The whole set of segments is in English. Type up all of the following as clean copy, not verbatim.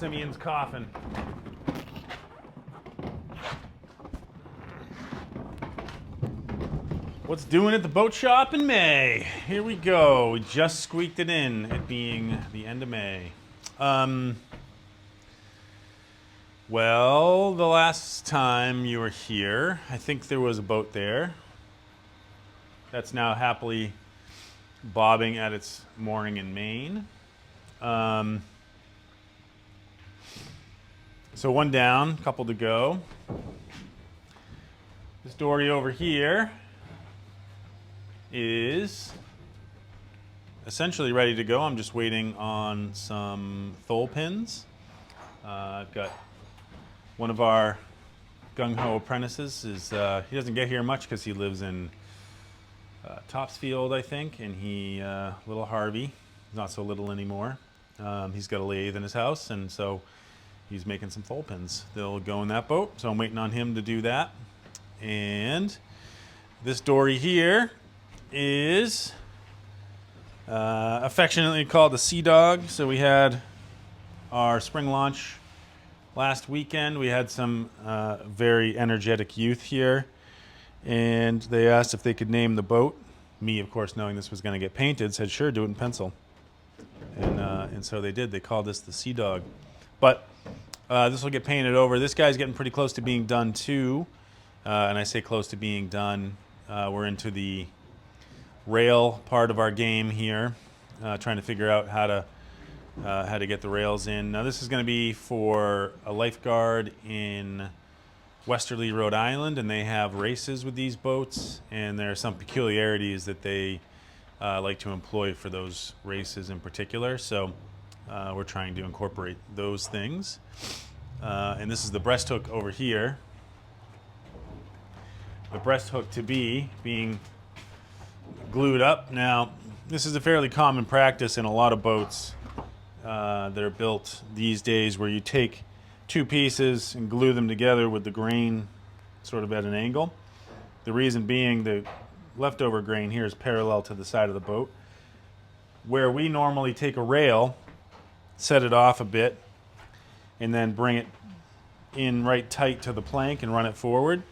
Simeon's coughing. What's doing at the boat shop in May? Here we go. We just squeaked it in, it being the end of May. Well, the last time you were here, I think there was a boat there. That's now happily bobbing at its mooring in Maine. So one down, couple to go. This dory over here is essentially ready to go. I'm just waiting on some thole pins. I've got one of our gung-ho apprentices. He doesn't get here much because he lives in Topsfield, I think, and little Harvey, not so little anymore. He's got a lathe in his house, and so he's making some thole pins. They'll go in that boat, so I'm waiting on him to do that. And this dory here is affectionately called the Sea Dog. So we had our spring launch last weekend. We had some very energetic youth here, and they asked if they could name the boat. Me, of course, knowing this was going to get painted, said sure, do it in pencil. And so they did. They called this the Sea Dog. But this will get painted over. This guy's getting pretty close to being done too. And I say close to being done. We're into the rail part of our game here, trying to figure out how to get the rails in. Now this is going to be for a lifeguard in Westerly, Rhode Island, and they have races with these boats, and there are some peculiarities that they like to employ for those races in particular. So we're trying to incorporate those things. And this is the breast hook over here. The breast hook to be being glued up. Now, this is a fairly common practice in a lot of boats that are built these days, where you take two pieces and glue them together with the grain sort of at an angle. The reason being the leftover grain here is parallel to the side of the boat. Where we normally take a rail, set it off a bit, and then bring it in right tight to the plank and run it forward.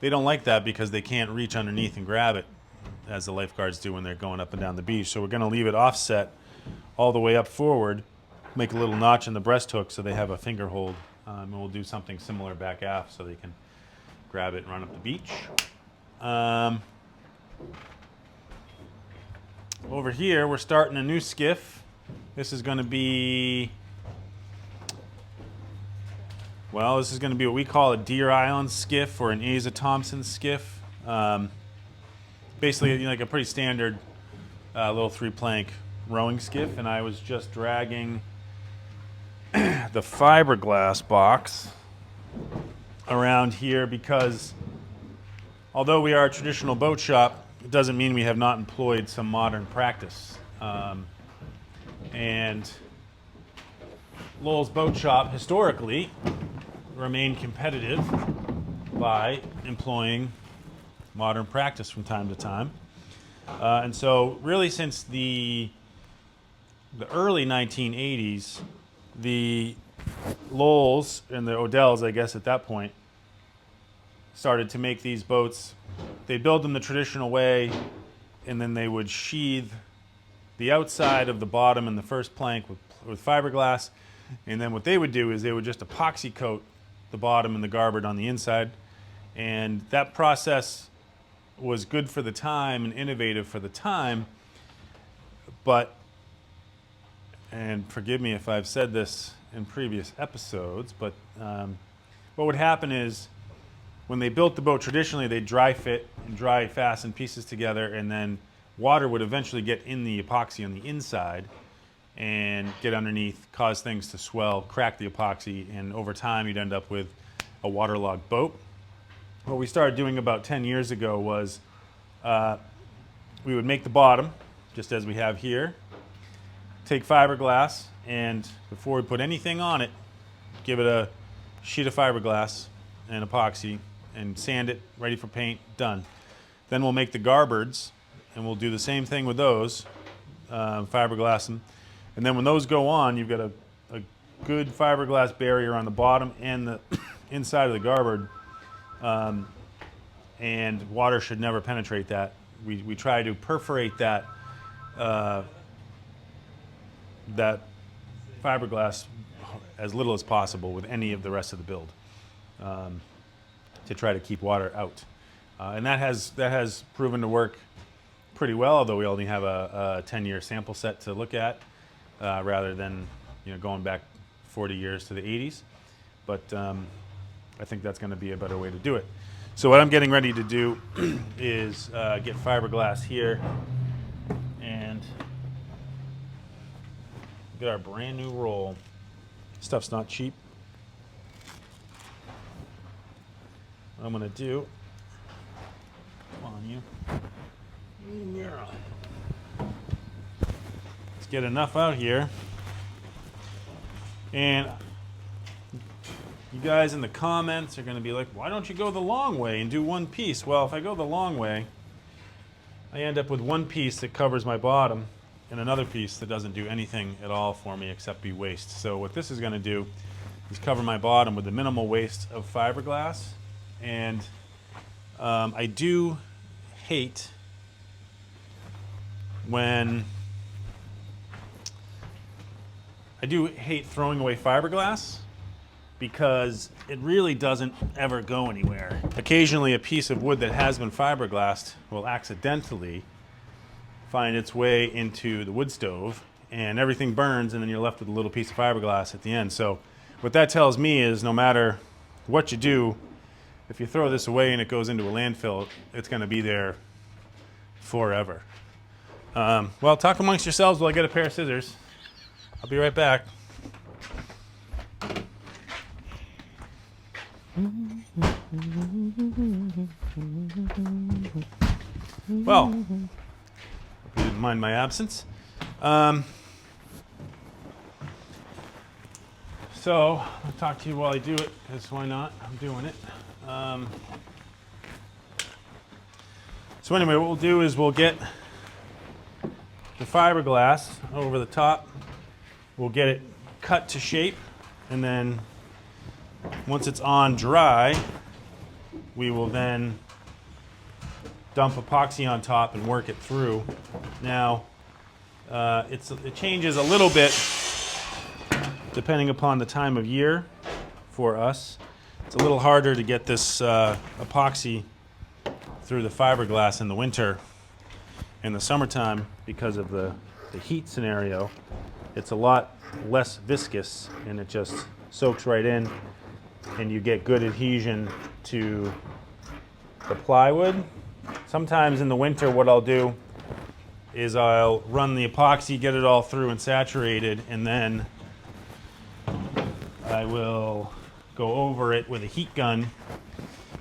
They don't like that because they can't reach underneath and grab it as the lifeguards do when they're going up and down the beach. So we're going to leave it offset all the way up forward, make a little notch in the breast hook so they have a finger hold, and we'll do something similar back aft so they can grab it and run up the beach. Over here we're starting a new skiff. This is going to be what we call a Deer Island skiff or an Asa Thompson skiff. Basically, like a pretty standard little three-plank rowing skiff. And I was just dragging the fiberglass box around here because although we are a traditional boat shop, it doesn't mean we have not employed some modern practice. And Lowell's Boat Shop historically remained competitive by employing modern practice from time to time. And so really since the early 1980s, the Lowells and the Odells, I guess at that point, started to make these boats. They build them the traditional way, and then they would sheathe the outside of the bottom and the first plank with fiberglass. And then what they would do is they would just epoxy coat the bottom and the garboard on the inside. And that process was good for the time and innovative for the time. But, and forgive me if I've said this in previous episodes, but what would happen is when they built the boat traditionally, they'd dry fit and dry fasten pieces together, and then water would eventually get in the epoxy on the inside and get underneath, cause things to swell, crack the epoxy, and over time you'd end up with a waterlogged boat. What we started doing about 10 years ago was we would make the bottom, just as we have here, take fiberglass, and before we put anything on it, give it a sheet of fiberglass and epoxy and sand it, ready for paint, done. Then we'll make the garboards, and we'll do the same thing with those, fiberglass them. And then when those go on, you've got a good fiberglass barrier on the bottom and the inside of the garboard, and water should never penetrate that. We try to perforate that that fiberglass as little as possible with any of the rest of the build, to try to keep water out, and that has proven to work pretty well. Although we only have a 10-year sample set to look at, rather than going back 40 years to the 80s, but I think that's going to be a better way to do it. So what I'm getting ready to do is get fiberglass here and get our brand new roll. Stuff's not cheap. What I'm going to do, come on you, let's get enough out here. And you guys in the comments are going to be like, why don't you go the long way and do one piece? Well, if I go the long way, I end up with one piece that covers my bottom and another piece that doesn't do anything at all for me except be waste. So what this is going to do is cover my bottom with the minimal waste of fiberglass. And I do hate throwing away fiberglass, because it really doesn't ever go anywhere. Occasionally a piece of wood that has been fiberglassed will accidentally find its way into the wood stove and everything burns, and then you're left with a little piece of fiberglass at the end. So what that tells me is no matter what you do, if you throw this away and it goes into a landfill, it's going to be there forever. Well, talk amongst yourselves while I get a pair of scissors. I'll be right back. Well, hope you didn't mind my absence. So I'll talk to you while I do it, because why not? I'm doing it. So anyway, what we'll do is we'll get the fiberglass over the top. We'll get it cut to shape, and then once it's on dry, we will then dump epoxy on top and work it through. Now, it changes a little bit depending upon the time of year for us. It's a little harder to get this epoxy through the fiberglass in the winter. In the summertime, because of the heat scenario, it's a lot less viscous and it just soaks right in, and you get good adhesion to the plywood. Sometimes in the winter what I'll do is I'll run the epoxy, get it all through and saturated, and then I will go over it with a heat gun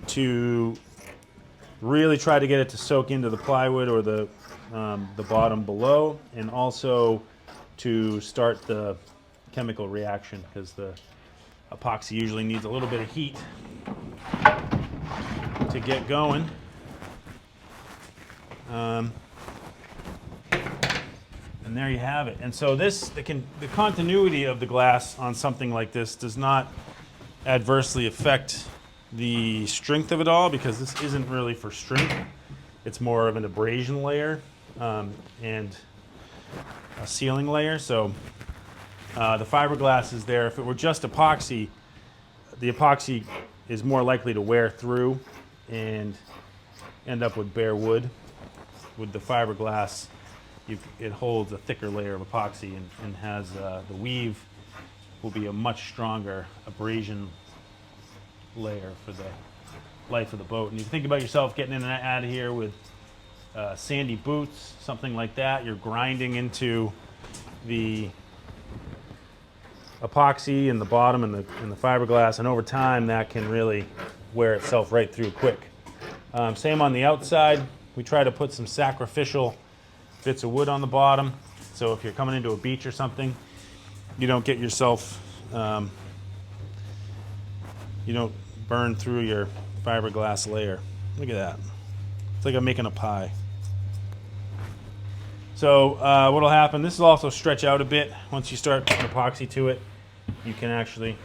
to really try to get it to soak into the plywood or the bottom below, and also to start the chemical reaction, because the epoxy usually needs a little bit of heat to get going. And there you have it. And so the continuity of the glass on something like this does not adversely affect the strength of it all, because this isn't really for strength. It's more of an abrasion layer and a sealing layer. So the fiberglass is there. If it were just epoxy, the epoxy is more likely to wear through and end up with bare wood. With the fiberglass, it holds a thicker layer of epoxy and has the weave will be a much stronger abrasion layer for the life of the boat. And you think about yourself getting in and out of here with sandy boots, something like that. You're grinding into the epoxy in the bottom and the fiberglass, and over time that can really wear itself right through quick. Same on the outside. We try to put some sacrificial bits of wood on the bottom, so if you're coming into a beach or something, you don't get yourself, you don't burn through your fiberglass layer. Look at that. It's like I'm making a pie. So what'll happen, this will also stretch out a bit once you start putting epoxy to it. you can actually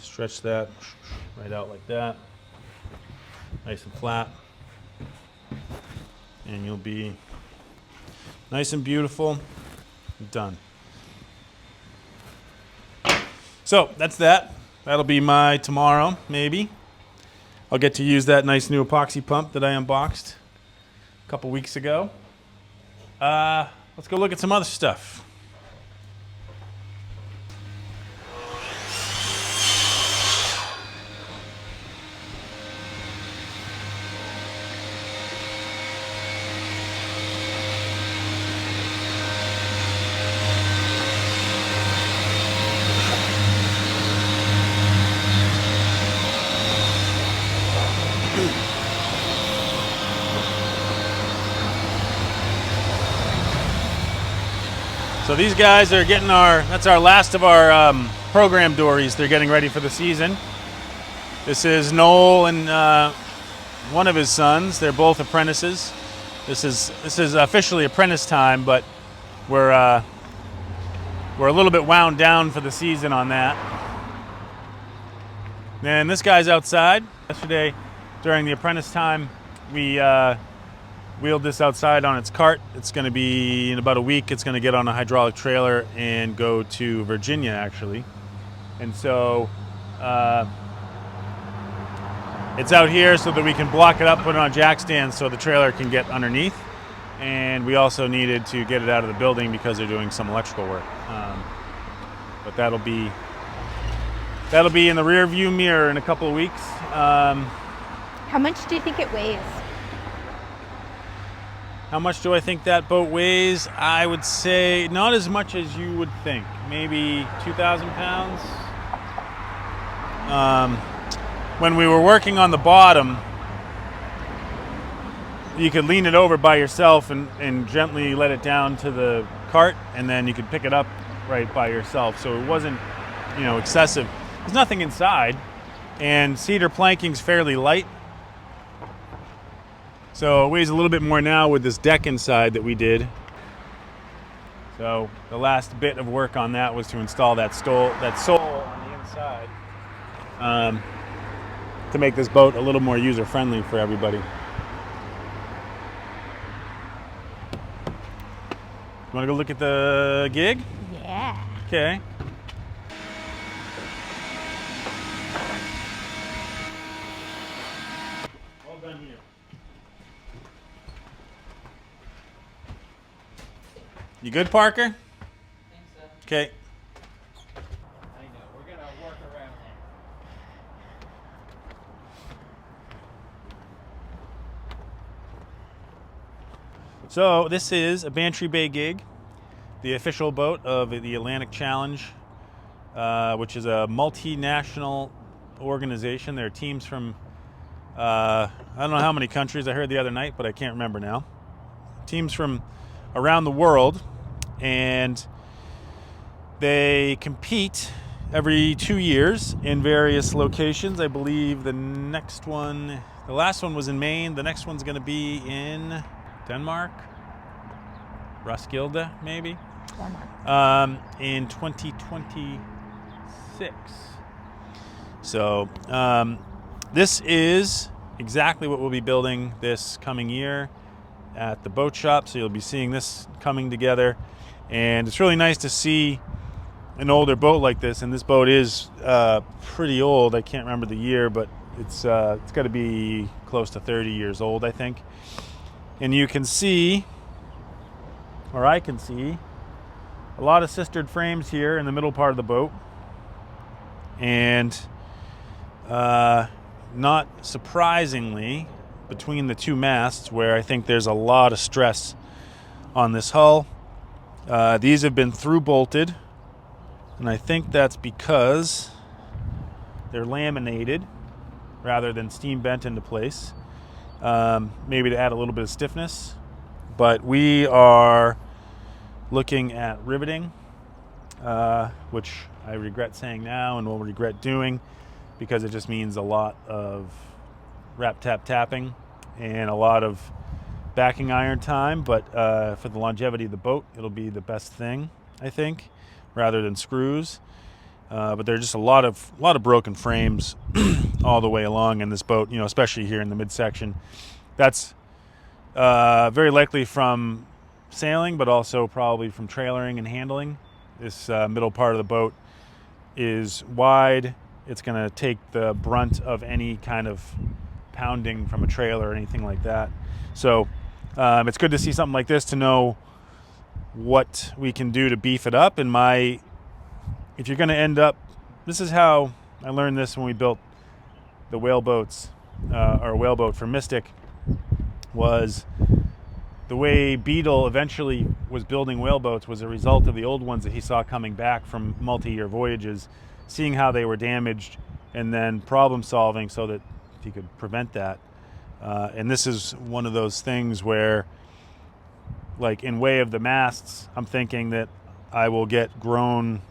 stretch that right out like that, nice and flat, and you'll be nice and beautiful, done. So that's that. That'll be my tomorrow, maybe. I'll get to use that nice new epoxy pump that I unboxed a couple weeks ago. Let's go look at some other stuff. So these guys are getting that's our last of our program dories. They're getting ready for the season. This is Noel and one of his sons. They're both apprentices. This is officially apprentice time, but we're a little bit wound down for the season on that. And this guy's outside. Yesterday, during the apprentice time, we wheeled this outside on its cart. It's going to be, in about a week, it's going to get on a hydraulic trailer and go to Virginia, actually. And so it's out here so that we can block it up, put it on jack stands so the trailer can get underneath. And we also needed to get it out of the building because they're doing some electrical work. But that'll be in the rear view mirror in a couple of weeks. How much do you think it weighs? How much do I think that boat weighs? I would say not as much as you would think. Maybe 2,000 pounds. When we were working on the bottom, you could lean it over by yourself and gently let it down to the cart, and then you could pick it up right by yourself. So it wasn't, excessive. There's nothing inside, and cedar planking's fairly light. So it weighs a little bit more now with this deck inside that we did. So the last bit of work on that was to install that sole on the inside to make this boat a little more user-friendly for everybody. You want to go look at the gig? Yeah. Okay. All done here. You good, Parker? I think so. Okay. I know. We're going to work around that. So this is a Bantry Bay Gig, the official boat of the Atlantic Challenge, which is a multinational organization. There are teams from, I don't know how many countries. I heard the other night, but I can't remember now. Teams from around the world, and they compete every 2 years in various locations. I believe the last one was in Maine. The next one's going to be in Denmark, Roskilde, maybe, in 2026. So this is exactly what we'll be building this coming year at the boat shop. So you'll be seeing this coming together, and it's really nice to see an older boat like this. And this boat is pretty old. I can't remember the year, but it's got to be close to 30 years old, I think. And you can see, or I can see, a lot of sistered frames here in the middle part of the boat, and not surprisingly, between the two masts, where I think there's a lot of stress on this hull. These have been through bolted, and I think that's because they're laminated rather than steam bent into place, maybe to add a little bit of stiffness. But we are looking at riveting, which I regret saying now and will regret doing, because it just means a lot of wrap tap tapping and a lot of backing iron time. But for the longevity of the boat, it'll be the best thing, I think. rather than screws. But there are just a lot of broken frames all the way along in this boat, especially here in the midsection. That's very likely from sailing, but also probably from trailering and handling. This middle part of the boat is wide. It's going to take the brunt of any kind of pounding from a trailer or anything like that. So it's good to see something like this to know what we can do to beef it up. And if you're going to end up, this is how I learned this when we built the whale boats, or whaleboat for Mystic, was the way Beadle eventually was building whaleboats was a result of the old ones that he saw coming back from multi-year voyages, seeing how they were damaged, and then problem solving so that he could prevent that. And this is one of those things where, like in way of the masts, I'm thinking that I will get grown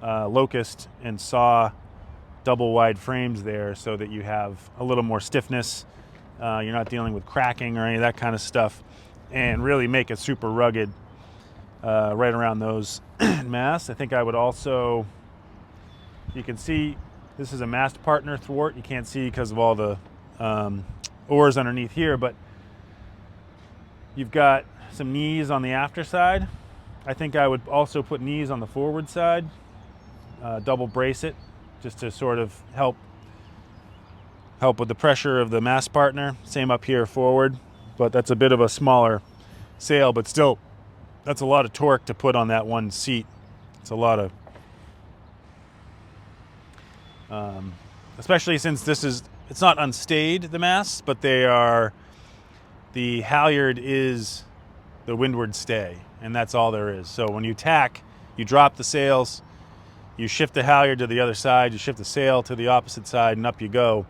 locust and saw double wide frames there so that you have a little more stiffness. You're not dealing with cracking or any of that kind of stuff, and really make it super rugged right around those masts. I think I would also, you can see this is a mast partner thwart. You can't see because of all the oars underneath here, but you've got some knees on the after side. I think I would also put knees on the forward side, double brace it, just to sort of help with the pressure of the mast partner. Same up here forward, but that's a bit of a smaller sail, but still, that's a lot of torque to put on that one seat. It's a lot of, especially since it's not unstayed, the masts, but the halyard is the windward stay, and that's all there is. So when you tack, you drop the sails, you shift the halyard to the other side, you shift the sail to the opposite side, and up you go.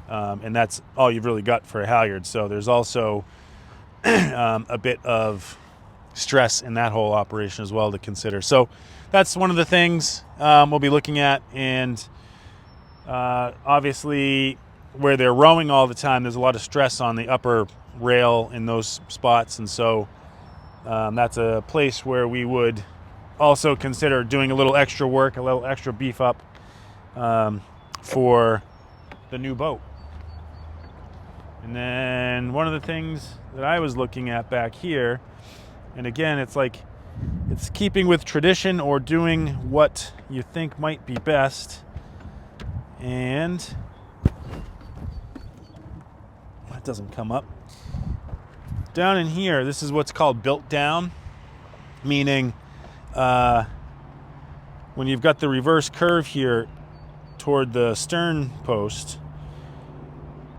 And that's all you've really got for a halyard. So there's also a bit of stress in that whole operation as well to consider. So that's one of the things we'll be looking at. And obviously, where they're rowing all the time, there's a lot of stress on the upper rail in those spots. And so that's a place where we would also consider doing a little extra work, a little extra beef up for the new boat. And then one of the things that I was looking at back here, and again, it's keeping with tradition or doing what you think might be best. And that doesn't come up. Down in here, this is what's called built down, meaning when you've got the reverse curve here toward the stern post,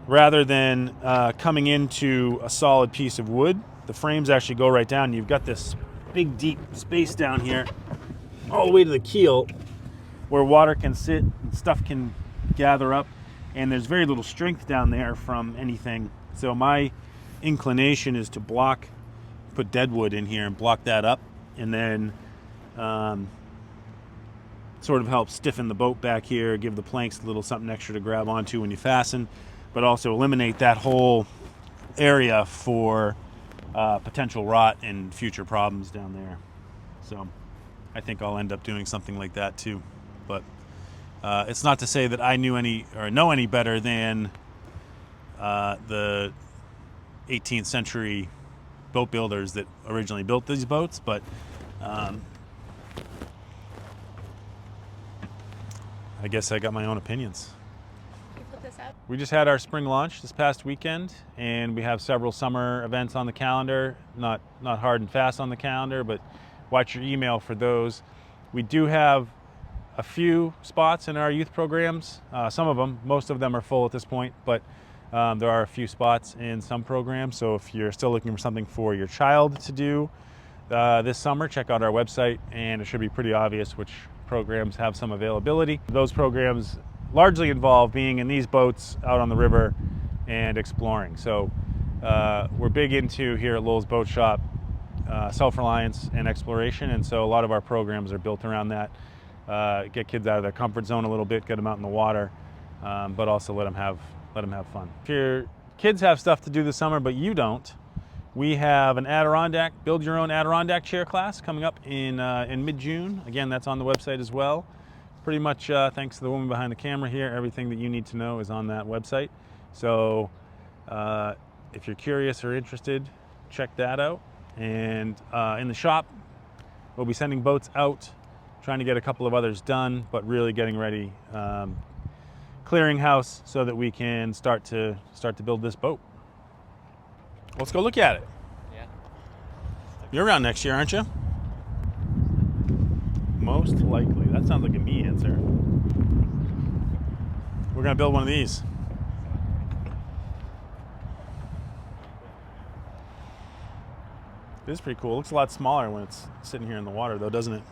rather than coming into a solid piece of wood, the frames actually go right down. You've got this big deep space down here all the way to the keel where water can sit and stuff can gather up, and there's very little strength down there from anything. So my inclination is to put deadwood in here and block that up, and then sort of help stiffen the boat back here, give the planks a little something extra to grab onto when you fasten, but also eliminate that whole area for potential rot and future problems down there. So I think I'll end up doing something like that too. But it's not to say that I know any better than the 18th century boat builders that originally built these boats, but I guess I got my own opinions. We just had our spring launch this past weekend, and we have several summer events on the calendar. Not hard and fast on the calendar, but watch your email for those. We do have a few spots in our youth programs. Most of them are full at this point, but there are a few spots in some programs. So if you're still looking for something for your child to do this summer, check out our website, and it should be pretty obvious which programs have some availability. Those programs largely involve being in these boats out on the river and exploring. So we're big into here at Lowell's Boat Shop self-reliance and exploration, and so a lot of our programs are built around that. Get kids out of their comfort zone a little bit, get them out in the water, but also let them have fun. If your kids have stuff to do this summer but you don't, We have an Adirondack, build your own Adirondack chair class coming up in mid-June. Again, that's on the website as well. Pretty much thanks to the woman behind the camera here, everything that you need to know is on that website. So if you're curious or interested, check that out. And in the shop, we'll be sending boats out, trying to get a couple of others done, but really getting ready, clearing house so that we can start to build this boat. Let's go look at it. Yeah. You're around next year, aren't you? Most likely. That sounds like a me answer. We're gonna build one of these. It is pretty cool. It looks a lot smaller when it's sitting here in the water though, doesn't it?